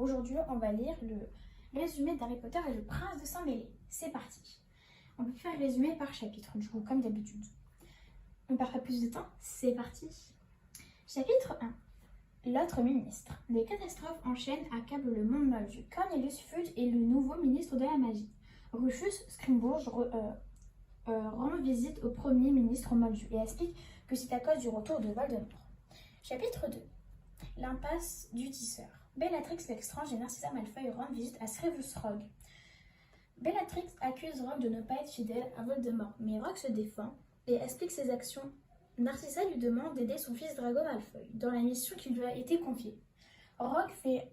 Aujourd'hui, on va lire le résumé d'Harry Potter et le prince de Sang-Mêlé. C'est parti. On peut faire résumer par chapitre, du coup, comme d'habitude. On ne perd pas plus de temps, c'est parti. Chapitre 1. L'autre ministre. Des catastrophes en chaîne accablent le monde moldu. Cornelius Fudge est le nouveau ministre de la magie. Rufus Scrimgeour rend visite au premier ministre moldu et explique que c'est à cause du retour de Voldemort. Chapitre 2. L'impasse du tisseur. Bellatrix Lestrange et Narcissa Malfoy rendent visite à Severus Rogue. Bellatrix accuse Rogue de ne pas être fidèle à Voldemort, mais Rogue se défend et explique ses actions. Narcissa lui demande d'aider son fils Drago Malfoy dans la mission qui lui a été confiée. Rogue fait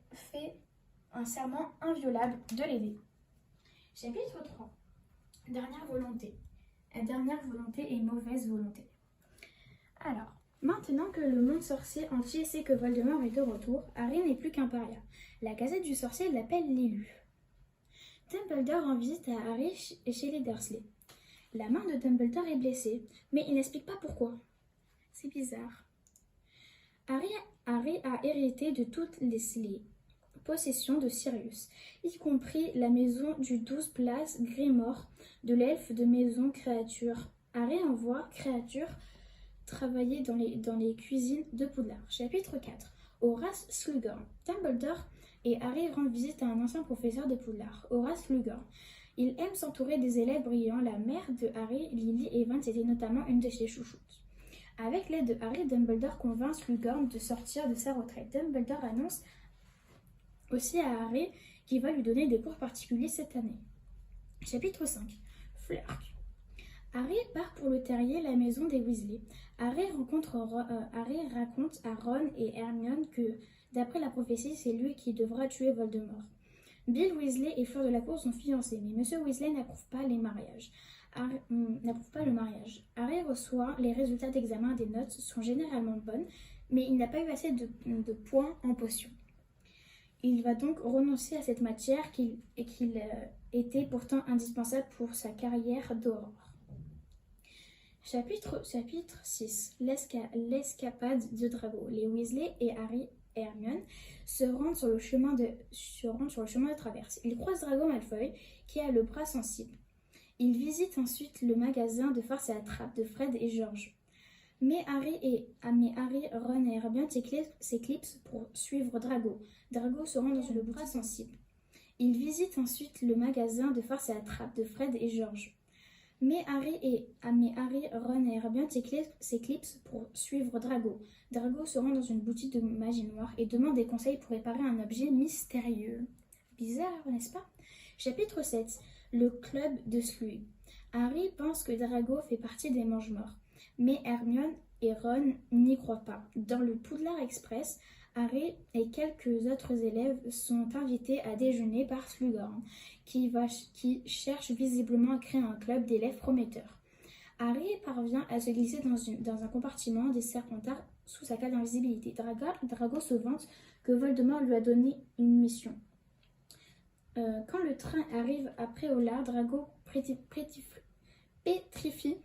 un serment inviolable de l'aider. Chapitre 3. Dernière volonté. Dernière volonté et mauvaise volonté. Alors, maintenant que le monde sorcier entier sait que Voldemort est de retour, Harry n'est plus qu'un paria. La Gazette du Sorcier l'appelle l'élu. Dumbledore rend visite à Harry et chez les Dursley. La main de Dumbledore est blessée, mais il n'explique pas pourquoi. C'est bizarre. Harry a hérité de toutes les possessions de Sirius, y compris la maison du 12 place Grimoire de l'elfe de maison Créature. Harry envoie Créature travailler dans les cuisines de Poudlard. Chapitre 4. Horace Slughorn. Dumbledore et Harry rendent visite à un ancien professeur de Poudlard, Horace Slughorn. Il aime s'entourer des élèves brillants. La mère de Harry, Lily Evans, était notamment une de ses chouchoutes. Avec l'aide de Harry, Dumbledore convainc Slughorn de sortir de sa retraite. Dumbledore annonce aussi à Harry qu'il va lui donner des cours particuliers cette année. Chapitre 5. Flirk. Harry part pour le terrier, la maison des Weasley. Harry raconte à Ron et Hermione que, d'après la prophétie, c'est lui qui devra tuer Voldemort. Bill Weasley et Fleur de la Cour sont fiancés, mais Monsieur Weasley n'approuve pas le mariage. Harry reçoit les résultats d'examen, des notes sont généralement bonnes, mais il n'a pas eu assez de points en potions. Il va donc renoncer à cette matière qui était pourtant indispensable pour sa carrière d'aurore. Chapitre 6. L'escapade de Drago. Les Weasley et Harry et Hermione se rendent sur le chemin de traverse. Ils croisent Drago Malfoy qui a le bras sensible. Ils visitent ensuite le magasin de farce et attrape de Fred et George. Mais Harry, Ron et Hermione s'éclipsent pour suivre Drago. Drago se rend dans le bras sensible. Ils visitent ensuite le magasin de farce et attrape de Fred et George. Mais Harry, Ron et Hermione s'éclipsent pour suivre Drago. Drago se rend dans une boutique de magie noire et demande des conseils pour réparer un objet mystérieux. Bizarre, n'est-ce pas? Chapitre 7. Le club de Sluig. Harry pense que Drago fait partie des Mange-Morts, mais Hermione et Ron n'y croient pas. Dans le Poudlard Express, Harry et quelques autres élèves sont invités à déjeuner par Slughorn, qui cherche visiblement à créer un club d'élèves prometteurs. Harry parvient à se glisser dans un compartiment des Serpentards sous sa cape d'invisibilité. Drago se vante que Voldemort lui a donné une mission. Quand le train arrive à Préolard, Drago pétrifie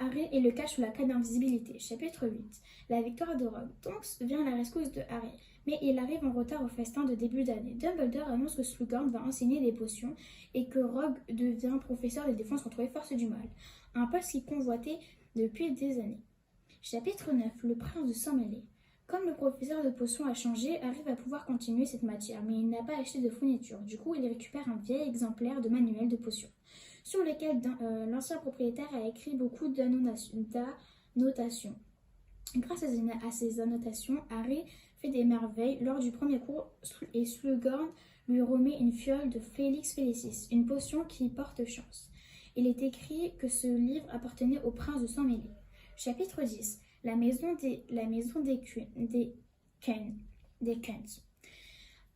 Harry et le cache sous la cape d'invisibilité. Chapitre 8. La victoire de Rogue. Tonks vient à la rescousse de Harry, mais il arrive en retard au festin de début d'année. Dumbledore annonce que Slughorn va enseigner des potions et que Rogue devient professeur de défense contre les forces du mal, un poste qu'il convoitait depuis des années. Chapitre 9. Le prince de Sang-Mêlé. Comme le professeur de potions a changé, Harry va pouvoir continuer cette matière, mais il n'a pas acheté de fourniture. Du coup, il récupère un vieil exemplaire de manuel de potions, sur lequel l'ancien propriétaire a écrit beaucoup d'annotations. Grâce à ces annotations, Harry fait des merveilles lors du premier cours et Slughorn lui remet une fiole de Felix Felicis, une potion qui porte chance. Il est écrit que ce livre appartenait au prince de Sang-Mêlé. Chapitre 10. La maison des Kent.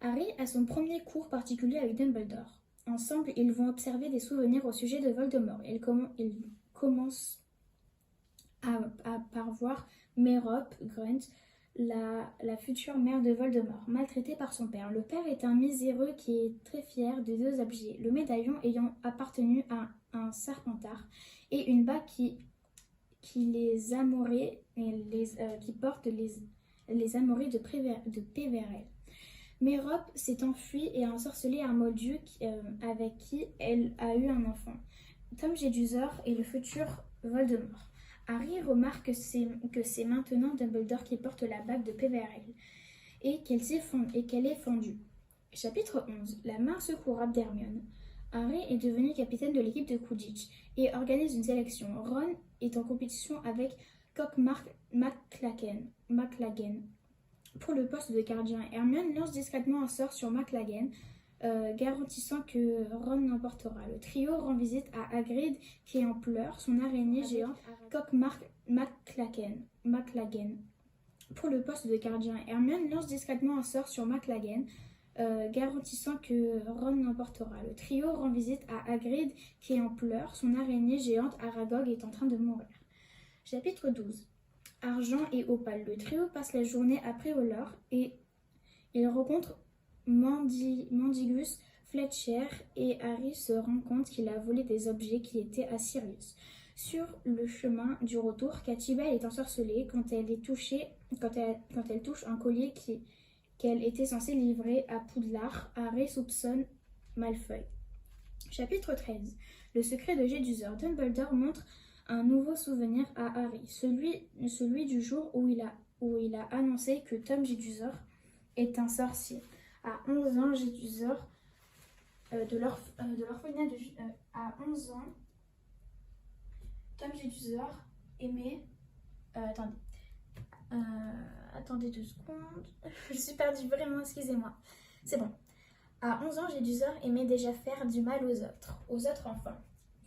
Harry a son premier cours particulier avec Dumbledore. Ensemble, ils vont observer des souvenirs au sujet de Voldemort. Ils commencent par voir Merope Grunt, la future mère de Voldemort, maltraitée par son père. Le père est un miséreux qui est très fier de deux objets, le médaillon ayant appartenu à un Serpentard et une bague qui les amourait et qui porte les amouris de Péverel. Merope s'est enfuie et a ensorcelé un moldu avec qui elle a eu un enfant. Tom Jedusor est le futur Voldemort. Harry remarque que c'est maintenant Dumbledore qui porte la bague de Peverell et qu'elle est fendue. Chapitre 11. La main secourable d'Hermione. Harry est devenu capitaine de l'équipe de Quidditch et organise une sélection. Ron est en compétition avec McLaggen pour le poste de gardien. Hermione lance discrètement un sort sur McLaggen, garantissant que Ron l'emportera. Le trio rend visite à Hagrid qui est en pleurs, son araignée géante McLaggen pour le poste de gardien. Hermione lance discrètement un sort sur McLaggen, garantissant que Ron l'emportera. Le trio rend visite à Hagrid qui est en pleurs, son araignée géante Aragog est en train de mourir. Chapitre 12. Argent et Opale. Le trio passe la journée à Préolor et il rencontre Mandigus Fletcher et Harry se rend compte qu'il a volé des objets qui étaient à Sirius. Sur le chemin du retour, Catibelle est ensorcelée quand elle touche un collier qu'elle était censée livrer à Poudlard. Harry soupçonne Malfoy. Chapitre 13. Le secret de Jedusor. Dumbledore montre un nouveau souvenir à Harry, celui du jour où il a annoncé que Tom Jedusor est un sorcier. À 11 ans, Jedusor de l'orphelinat à 11 ans, Tom Jedusor aimait... attendez 2 secondes. Je suis perdue, vraiment, excusez-moi. C'est bon. À 11 ans, Jedusor aimait déjà faire du mal aux autres enfants.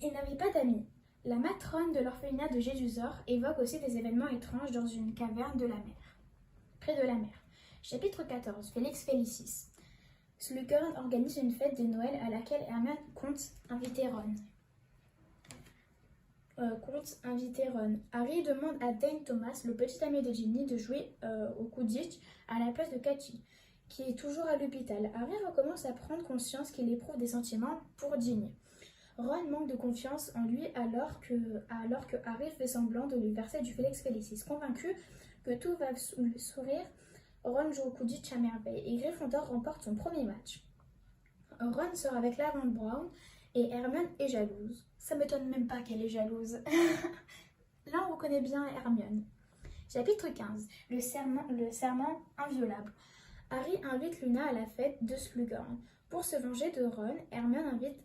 Il n'avait pas d'amis. La matrone de l'orphelinat de Jedusor évoque aussi des événements étranges dans une caverne près de la mer. Chapitre 14. Félix Félicis. Slughorn organise une fête de Noël à laquelle Hermione compte inviter Ron. Harry demande à Dane Thomas, le petit ami de Ginny, de jouer au Quidditch à la place de Kachi, qui est toujours à l'hôpital. Harry recommence à prendre conscience qu'il éprouve des sentiments pour Ginny. Ron manque de confiance en lui alors que Harry fait semblant de lui verser du Félix Félicis. Convaincu que tout va lui sourire, Ron joue au Quidditch à merveille et Gryffondor remporte son premier match. Ron sort avec Lavande Brown et Hermione est jalouse. Ça m'étonne même pas qu'elle est jalouse. Là, on reconnaît bien Hermione. Chapitre 15. Le serment inviolable. Harry invite Luna à la fête de Slughorn. Pour se venger de Ron, Hermione invite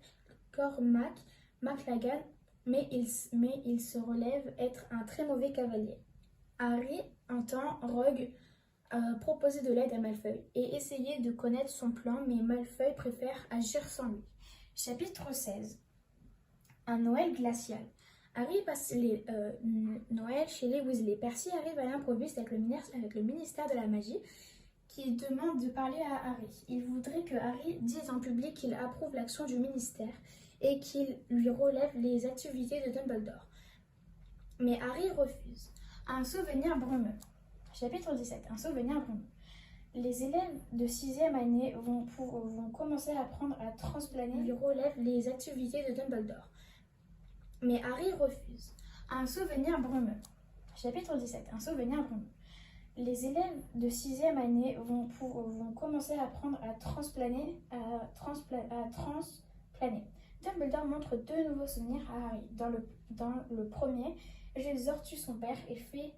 Cormac McLaggen, mais il se relève être un très mauvais cavalier. Harry entend Rogue proposer de l'aide à Malfoy et essayer de connaître son plan, mais Malfoy préfère agir sans lui. Chapitre 16. Un Noël glacial. Harry passe les Noël chez les Weasley. Percy arrive à l'improviste avec le ministère de la magie qui demande de parler à Harry. Il voudrait que Harry dise en public qu'il approuve l'action du ministère et qu'il lui relève les activités de Dumbledore. Mais Harry refuse. Un souvenir brumeux. Chapitre 17. Un souvenir brumeux. Les élèves de 6e année vont commencer à apprendre à transplaner. Il relève les activités de Dumbledore. Mais Harry refuse. Un souvenir brumeux. Chapitre 17. Un souvenir brumeux. Les élèves de 6e année vont commencer à apprendre à transplaner. Dumbledore montre 2 nouveaux souvenirs à Harry. Dans le premier, Jedusor tue son père et fait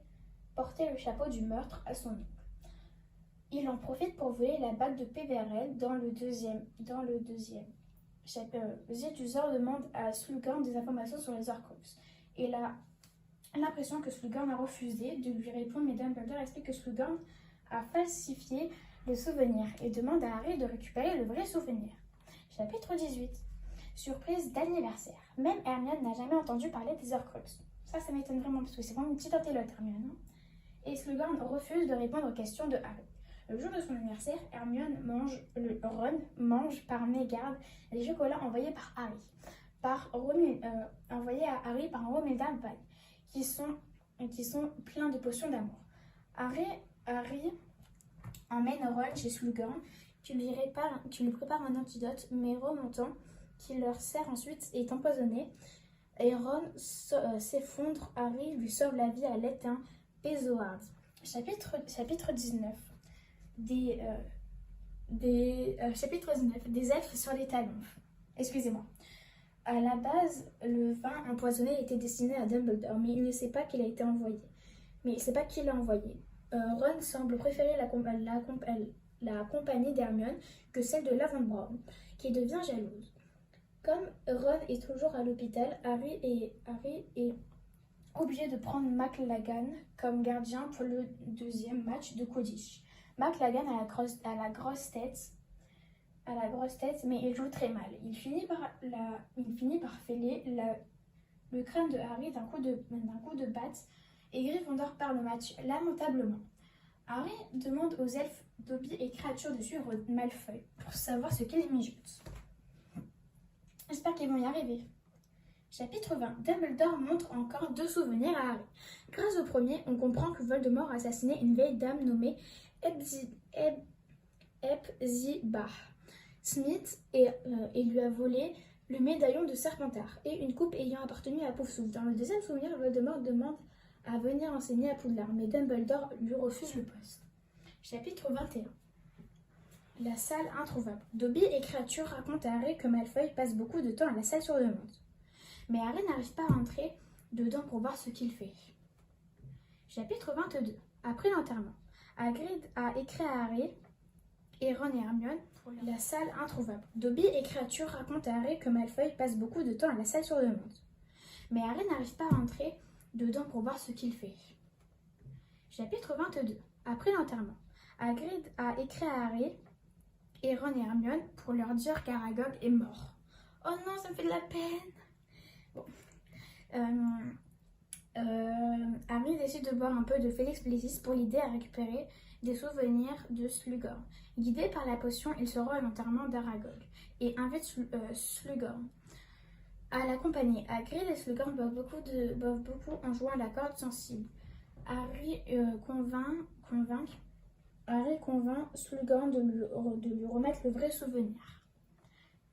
porter le chapeau du meurtre à son oncle. Il en profite pour voler la bague de Peverell. Dans le deuxième, Jedusor demande à Slughorn des informations sur les Horcruxes. Il a l'impression que Slughorn a refusé de lui répondre, mais Dumbledore explique que Slughorn a falsifié le souvenir et demande à Harry de récupérer le vrai souvenir. Chapitre 18. Surprise d'anniversaire. Même Hermione n'a jamais entendu parler des Horcruxes. Ça m'étonne vraiment parce que c'est vraiment une petite antélope, Hermione. Hein. Et Slughorn refuse de répondre aux questions de Harry. Le jour de son anniversaire, Ron mange par mégarde les chocolats envoyés par Harry, envoyés à Harry par Romilda Vine, qui sont pleins de potions d'amour. Harry emmène Ron chez Slughorn, qui lui prépare un antidote, mais remontant, qui leur sert ensuite est empoisonné. Et Ron s'effondre. Harry lui sauve la vie à l'aide d'un Pézoard. Chapitre 19. Chapitre 19, des elfes sur les talons. Excusez-moi. À la base, le vin empoisonné était destiné à Dumbledore, mais il ne sait pas qu'il a été envoyé. Mais il ne sait pas qui l'a envoyé. Ron semble préférer la compagnie d'Hermione que celle de Lavande-Brown, qui devient jalouse. Comme Ron est toujours à l'hôpital, Harry est obligé de prendre McLaggen comme gardien pour le deuxième match de Quidditch. McLaggen a la grosse tête, mais il joue très mal. Il finit par fêler le crâne de Harry d'un coup de batte et Gryffondor perd le match lamentablement. Harry demande aux elfes Dobby et créatures de suivre Malfoy pour savoir ce qu'ils mijotent. J'espère qu'ils vont y arriver. Chapitre 20. Dumbledore montre encore 2 souvenirs à Harry. Grâce au premier, on comprend que Voldemort a assassiné une vieille dame nommée Hepzibah Smith et lui a volé le médaillon de Serpentard et une coupe ayant appartenu à Poufsouffle. Dans le deuxième souvenir, Voldemort demande à venir enseigner à Poudlard, mais Dumbledore lui refuse le poste. Chapitre 21. La salle introuvable. Dobby et créatures racontent à Harry que Malfoy passe beaucoup de temps à la salle sur demande. Mais Harry n'arrive pas à entrer dedans pour voir ce qu'il fait. Chapitre 22. Après l'enterrement. Hagrid a écrit à Harry et Ron et Hermione pour la salle introuvable. Dobby et créatures racontent à Harry que Malfoy passe beaucoup de temps à la salle sur demande. Mais Harry n'arrive pas à entrer dedans pour voir ce qu'il fait. Chapitre 22. Après l'enterrement. Hagrid a écrit à Harry et Ron et Hermione pour leur dire qu'Aragog est mort. Oh non, ça me fait de la peine. Bon. Harry décide de boire un peu de Félix Bliss pour l'aider à récupérer des souvenirs de Slughorn. Guidé par la potion, il se rend à l'enterrement d'Aragog et invite Slughorn à l'accompagner. Hagrid et Slughorn boivent beaucoup en jouant à la corde sensible. Harry convainc Slughorn de lui remettre le vrai souvenir.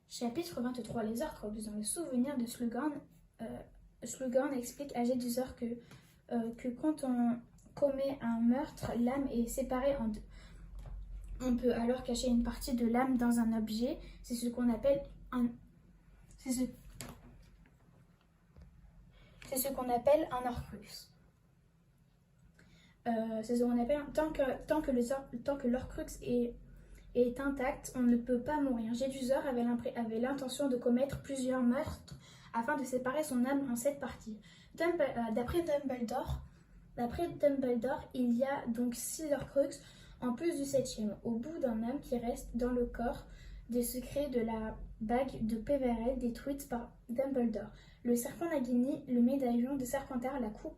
Chapitre 23. Les Horcruxes. Dans le souvenir de Slughorn, Slughorn explique à Jedusor que quand on commet un meurtre, l'âme est séparée en deux. On peut alors cacher une partie de l'âme dans un objet. C'est ce qu'on appelle un Horcrux. C'est ce qu'on appelle tant que l'Horcrux est intact, on ne peut pas mourir. Jedusor avait l'intention de commettre plusieurs meurtres afin de séparer son âme en 7 parties. D'après Dumbledore, il y a donc 6 Horcruxes en plus du 7e, au bout d'un âme qui reste dans le corps, des secrets de la bague de Peverell détruite par Dumbledore, le serpent Nagini, le médaillon de Serpentard, la coupe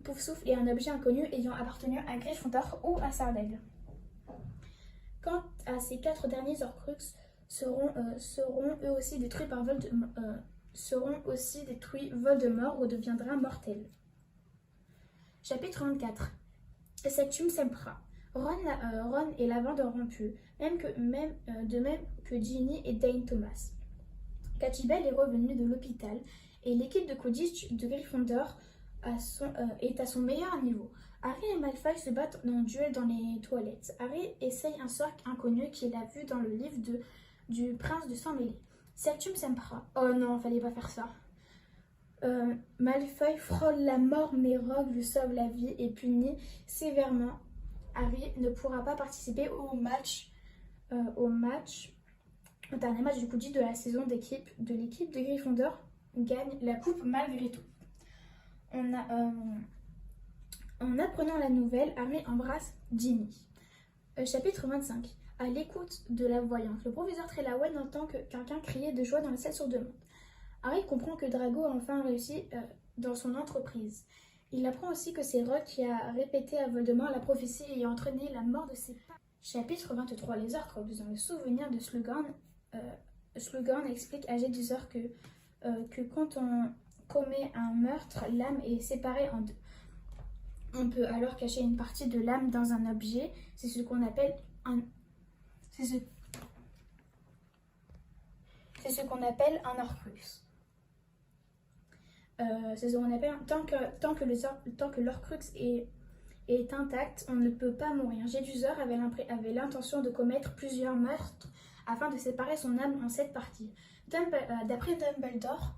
Poufsouffle et un objet inconnu ayant appartenu à Gryffondor ou à Sardaigle. Quant à ces 4 derniers Horcruxes, seront eux aussi détruits par Voldemort ou deviendra mortel. Chapitre 24. Septième Sempra. Ron et Lavande auront pu, de même que Ginny et Dane Thomas. Catchibell est revenu de l'hôpital et l'équipe de Quidditch de Gryffondor est à son meilleur niveau. Harry et Malfoy se battent dans un duel dans les toilettes. Harry essaye un sort inconnu qu'il a vu dans le livre du prince de Sang-Mêlé. Septième Sempra. Oh non, fallait pas faire ça. Malfoy frôle la mort, mais Rogue lui sauve la vie et punit sévèrement. Harry ne pourra pas participer au dernier match du Quidditch de la saison de l'équipe de Gryffondor gagne la coupe malgré tout. En apprenant la nouvelle, Harry embrasse Ginny. Chapitre 25. À l'écoute de la voyante, le professeur Trelawney entend que quelqu'un criait de joie dans la salle sur demande. Harry comprend que Drago a enfin réussi dans son entreprise. Il apprend aussi que c'est Rogue qui a répété à Voldemort la prophétie ayant entraîné la mort de ses parents. Chapitre 23. Les Horcruxes. Dans le souvenir de Slughorn, Slughorn explique à Jedusor que quand on commet un meurtre, l'âme est séparée en deux. On peut alors cacher une partie de l'âme dans un objet. C'est ce qu'on appelle un Horcrux. C'est ce qu'on appelle tant que l'Horcrux est est intacte, on ne peut pas mourir. Jedusor avait l'intention de commettre plusieurs meurtres afin de séparer son âme en 7 parties. D'après Dumbledore,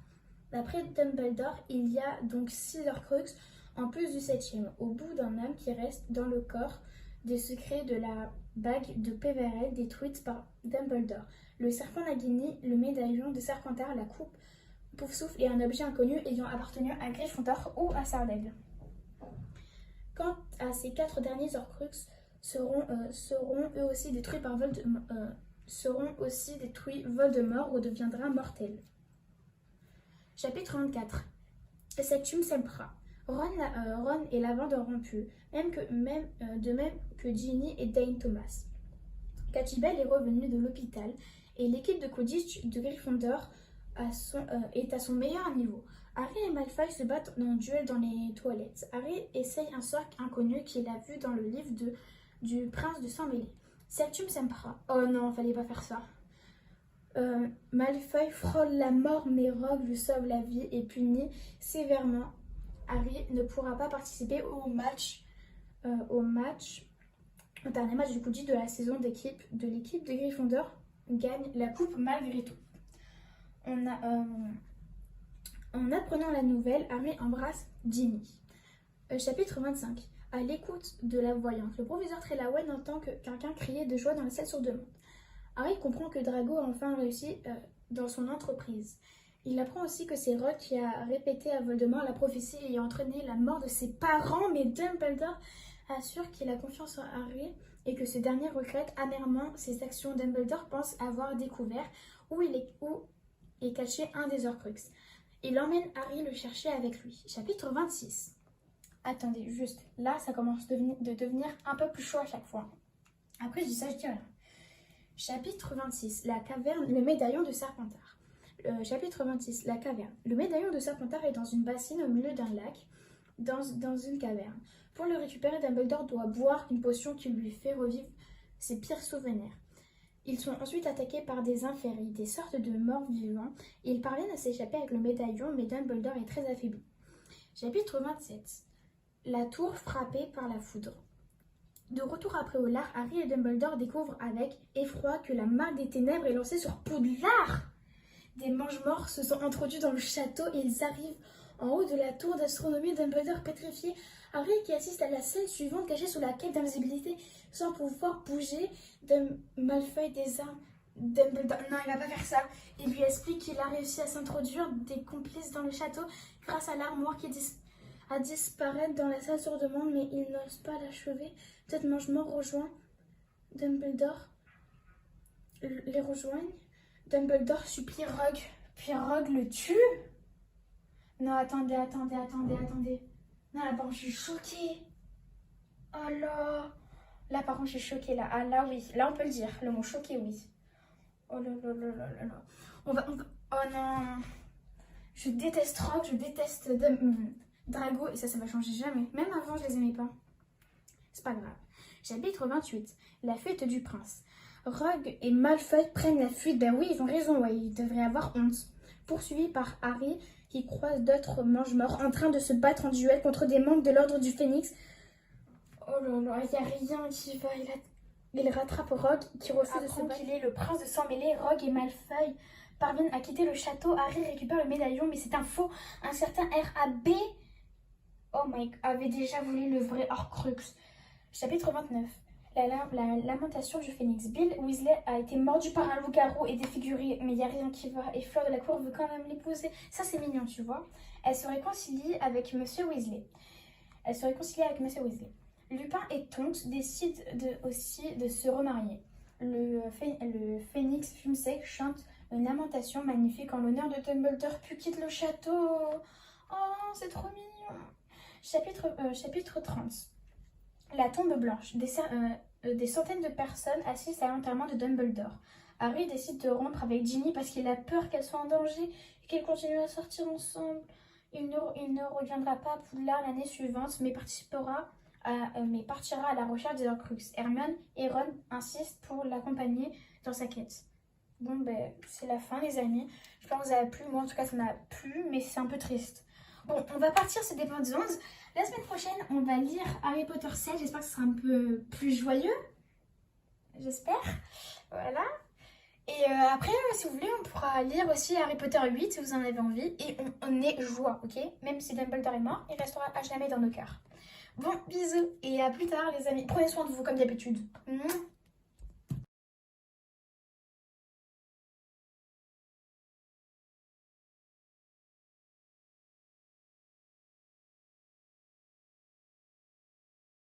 il y a donc 6 Horcruxes en plus du 7e, au bout d'un âme qui reste dans le corps des secrets de la bague de Peverell détruite par Dumbledore. Le serpent Nagini, le médaillon de Serpentard, la coupe Poufsouffle et un objet inconnu ayant appartenu à Gryffondor ou à Sardaigle. Quant à ces 4 derniers Horcruxes, seront eux aussi détruits par Voldemort ou deviendra mortel. Chapitre 24. Sectum Sempra. Ron et Lavande auront pu, de même que Ginny et Dane Thomas. Catibel est revenu de l'hôpital et l'équipe de Quidditch de Gryffondor est à son meilleur niveau. Harry et Malfoy se battent en duel dans les toilettes. Harry essaye un sort inconnu qu'il a vu dans le livre du prince de sang-mêlé. Sectum Sempra. Oh non, fallait pas faire ça. Malfoy frôle la mort, mais Rogue lui sauve la vie et punit sévèrement. Harry ne pourra pas participer au dernier match du Quidditch de la saison de l'équipe de Gryffondor gagne la coupe malgré tout. En apprenant la nouvelle, Harry embrasse Ginny. Chapitre 25. À l'écoute de la voyante, le professeur Trelawney entend que quelqu'un criait de joie dans la salle sur demande. Harry comprend que Drago a enfin réussi dans son entreprise. Il apprend aussi que c'est Rogue qui a répété à Voldemort la prophétie ayant entraîné la mort de ses parents, mais Dumbledore assure qu'il a confiance en Harry et que ce dernier regrette amèrement ses actions. Dumbledore pense avoir découvert où est caché un des Horcruxes. Il emmène Harry le chercher avec lui. Chapitre 26. Attendez, juste, là ça commence de devenir un peu plus chaud à chaque fois. Après je dis ça, je dis rien. Chapitre 26. La caverne, le médaillon de Serpentard. Chapitre 26. La caverne. Le médaillon de Serpentard est dans une bassine au milieu d'un lac, dans une caverne. Pour le récupérer, Dumbledore doit boire une potion qui lui fait revivre ses pires souvenirs. Ils sont ensuite attaqués par des inféries, des sortes de morts vivants. Ils parviennent à s'échapper avec le médaillon, mais Dumbledore est très affaibli. Chapitre 27. La tour frappée par la foudre. De retour après au lard, Harry et Dumbledore découvrent avec effroi que la main des ténèbres est lancée sur Poudlard. Des mange-morts se sont introduits dans le château et ils arrivent en haut de la tour d'astronomie. Dumbledore pétrifié. Harry qui assiste à la scène suivante caché sous la cape d'invisibilité sans pouvoir bouger. Malfoy désarme Dumbledore. Non, il va pas faire ça. Il lui explique qu'il a réussi à s'introduire des complices dans le château grâce à l'armoire qui à disparaître dans la salle sur demande, mais il n'ose pas l'achever. Peut-être mange-mort rejoint Dumbledore. Les rejoignent. Dumbledore supplie Rogue, puis Rogue le tue. Non, attendez. Non, là, par contre, je suis choquée. Oh là. Là, par contre, je suis choquée, là. Ah, là, oui. Là, on peut le dire. Le mot choqué, oui. Oh là là là là là là. On va... Oh non. Je déteste Rogue, je déteste Drago. Et ça va changer jamais. Même avant, je les aimais pas. C'est pas grave. Chapitre 28. La fuite du prince. Rogue et Malfoy prennent la fuite. Ben oui, ils ont raison, ouais, ils devraient avoir honte. Poursuivi par Harry, qui croise d'autres mange-morts en train de se battre en duel contre des membres de l'ordre du Phénix. Oh là là, il n'y a rien qui va. Il rattrape Rogue, qui refuse de se battre. Qu'il est le prince de sang-mêlé. Rogue et Malfoy parviennent à quitter le château. Harry récupère le médaillon, mais c'est un faux. Un certain R.A.B. Oh my God, avait déjà volé le vrai Horcrux. Chapitre 29. La lamentation du Phénix. Bill Weasley a été mordu par un loup-garou et défiguré, mais il n'y a rien qui va. Et Fleur de la Cour veut quand même l'épouser. Ça, c'est mignon, tu vois. Elle se réconcilie avec Monsieur Weasley. Lupin et Tonks décident aussi de se remarier. Le Phénix fume sec chante une lamentation magnifique en l'honneur de Dumbledore, puis quitte le château. Oh, c'est trop mignon. Chapitre 30. La tombe blanche. Des centaines de personnes assistent à l'enterrement de Dumbledore. Harry décide de rompre avec Ginny parce qu'il a peur qu'elle soit en danger et qu'elle continue à sortir ensemble. Il ne reviendra pas à Poudlard l'année suivante, mais partira à la recherche des Horcruxes. Hermione et Ron insistent pour l'accompagner dans sa quête. Bon, ben, c'est la fin, les amis. J'espère que vous avez plu. Moi, en tout cas, ça m'a plu, mais c'est un peu triste. Bon, on va partir, ça dépend des 11. La semaine prochaine, on va lire Harry Potter 7. J'espère que ce sera un peu plus joyeux. J'espère. Voilà. Et après, si vous voulez, on pourra lire aussi Harry Potter 8 si vous en avez envie. Et on est joie, ok? Même si Dumbledore est mort, il restera à jamais dans nos cœurs. Bon, bisous et à plus tard les amis. Prenez soin de vous comme d'habitude.